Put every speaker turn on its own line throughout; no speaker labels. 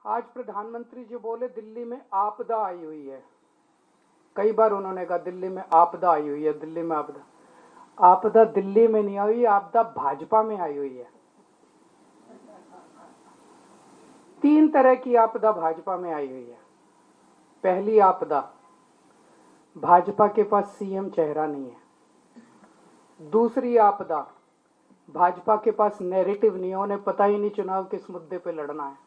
आज प्रधानमंत्री जी बोले दिल्ली में आपदा आई हुई है। कई बार उन्होंने कहा दिल्ली में आपदा आई हुई है, दिल्ली में आपदा। आपदा दिल्ली में नहीं आई, आपदा भाजपा में आई हुई है। 3 तरह की आपदा भाजपा में आई हुई है। पहली आपदा, भाजपा के पास सीएम चेहरा नहीं है। दूसरी आपदा, भाजपा के पास नैरेटिव नहीं है, उन्हें पता ही नहीं चुनाव किस मुद्दे पे लड़ना है।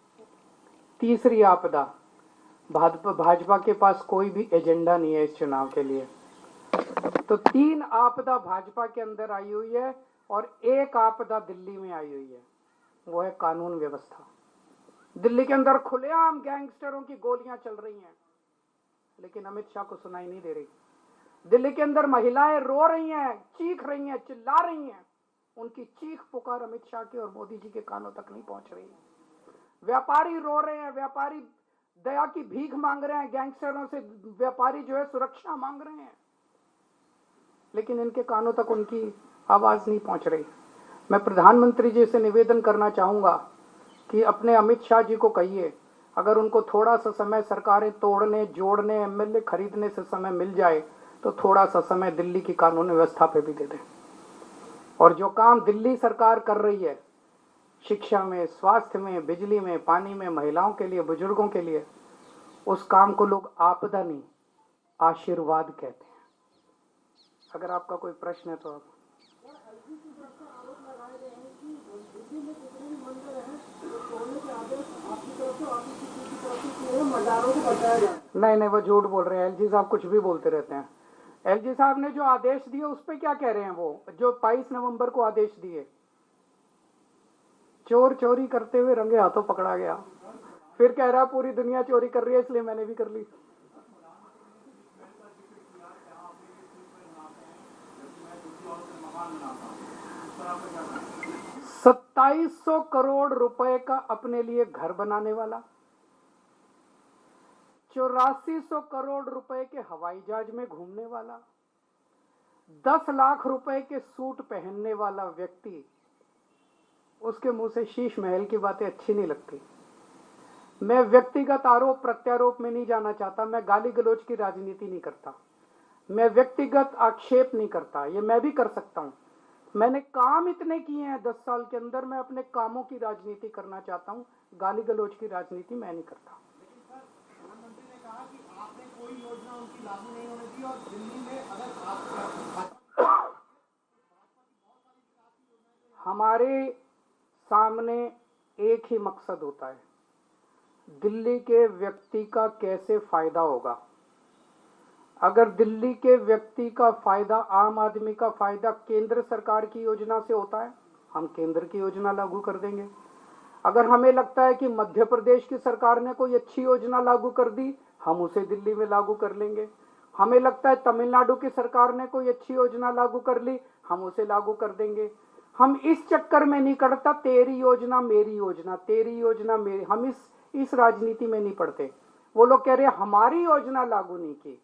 तीसरी आपदा, भाजपा के पास कोई भी एजेंडा नहीं है इस चुनाव के लिए। तो 3 आपदा भाजपा के अंदर आई हुई है और एक आपदा दिल्ली में आई हुई है, वो है कानून व्यवस्था। दिल्ली के अंदर खुलेआम गैंगस्टरों की गोलियां चल रही हैं, लेकिन अमित शाह को सुनाई नहीं दे रही। दिल्ली के अंदर महिलाएं रो रही हैं, चीख रही हैं, चिल्ला रही हैं, उनकी चीख पुकार अमित शाह के और मोदी जी के कानों तक नहीं पहुंच रही है। व्यापारी रो रहे हैं, व्यापारी दया की भीख मांग रहे हैं, गैंगस्टरों से व्यापारी जो है सुरक्षा मांग रहे हैं, लेकिन इनके कानों तक उनकी आवाज नहीं पहुंच रही। मैं प्रधानमंत्री जी से निवेदन करना चाहूंगा कि अपने अमित शाह जी को कहिए, अगर उनको थोड़ा सा समय सरकारें तोड़ने, जोड़ने, एमएलए खरीदने से समय मिल जाए तो थोड़ा सा समय दिल्ली की कानून व्यवस्था पे भी दे दें। और जो काम दिल्ली सरकार कर रही है शिक्षा में, स्वास्थ्य में, बिजली में, पानी में, महिलाओं के लिए, बुजुर्गों के लिए, उस काम को लोग आपदा नहीं आशीर्वाद कहते हैं। अगर आपका कोई प्रश्न है तो आप। नहीं, वो झूठ बोल रहे हैं। एलजी साहब कुछ भी बोलते रहते हैं। एलजी साहब ने जो आदेश दिए उस पे क्या कह रहे हैं? वो जो 22 नवंबर को आदेश दिए, चोर चोरी करते हुए रंगे हाथों पकड़ा गया, फिर कह रहा पूरी दुनिया चोरी कर रही है इसलिए मैंने भी कर ली। $2700 करोड़ रुपए का अपने लिए घर बनाने वाला, 8400 करोड़ रुपए के हवाई जहाज में घूमने वाला, 10 लाख रुपए के सूट पहनने वाला व्यक्ति, उसके मुंह से शीश महल की बातें अच्छी नहीं लगती। मैं व्यक्तिगत आरोप प्रत्यारोप में नहीं जाना चाहता, मैं गाली गलौज की राजनीति नहीं करता, मैं व्यक्तिगत आक्षेप नहीं करता। ये मैं भी कर सकता हूं, मैंने काम इतने किए हैं 10 साल के अंदर, मैं अपने कामों की राजनीति करना चाहता हूं, गाली गलौज की राजनीति मैं नहीं करता।
प्रधानमंत्री ने कहा कि आपने कोई योजना उनकी लागू नहीं होने दी और दिल्ली में अगर
हमारे सामने एक ही मकसद होता है, दिल्ली के व्यक्ति का कैसे फायदा होगा। अगर दिल्ली के व्यक्ति का फायदा, आम आदमी का फायदा केंद्र सरकार की योजना से होता है, हम केंद्र की योजना लागू कर देंगे। अगर हमें लगता है कि मध्य प्रदेश की सरकार ने कोई अच्छी योजना लागू कर दी, हम उसे दिल्ली में लागू कर लेंगे। हमें लगता है तमिलनाडु की सरकार ने कोई अच्छी योजना लागू कर ली, हम उसे लागू कर देंगे। हम इस चक्कर में नहीं करता तेरी योजना मेरी योजना, तेरी योजना मेरी, हम इस राजनीति में नहीं पड़ते। वो लोग कह रहे हैं हमारी योजना लागू नहीं की।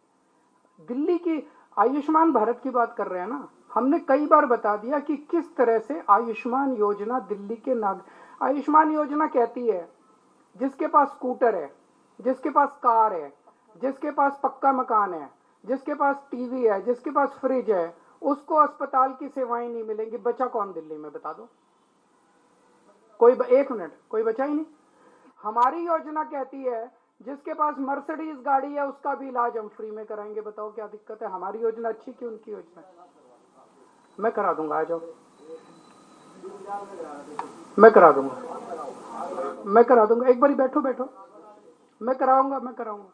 दिल्ली की आयुष्मान भारत की बात कर रहे हैं ना, हमने कई बार बता दिया कि किस तरह से आयुष्मान योजना दिल्ली के आयुष्मान योजना कहती है जिसके पास स्कूटर है, जिसके पास कार है, जिसके पास पक्का मकान है, जिसके पास टीवी है, जिसके पास फ्रिज है, उसको अस्पताल की सेवाएं नहीं मिलेंगी। बचा कौन दिल्ली में, बता दो कोई? 1 मिनट, कोई बचा ही नहीं। हमारी योजना कहती है जिसके पास मर्सिडीज गाड़ी है उसका भी इलाज हम फ्री में कराएंगे। बताओ क्या दिक्कत है? हमारी योजना अच्छी कि उनकी योजना? मैं करा दूंगा, आ जाओ, मैं करा दूंगा, मैं करा दूंगा। एक बारी बैठो, मैं कराऊंगा, मैं कराता हूँ,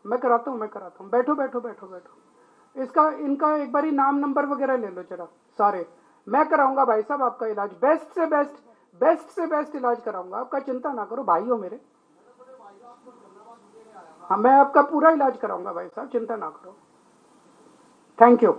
बैठो बैठो बैठो बैठो। इनका एक बारी नाम नंबर वगैरह ले लो जरा सारे। मैं कराऊंगा भाई साहब आपका इलाज, बेस्ट से बेस्ट इलाज कराऊंगा आपका, चिंता ना करो, भाई हो मेरे। हाँ, मैं आपका पूरा इलाज कराऊंगा भाई साहब, चिंता ना करो। Thank you.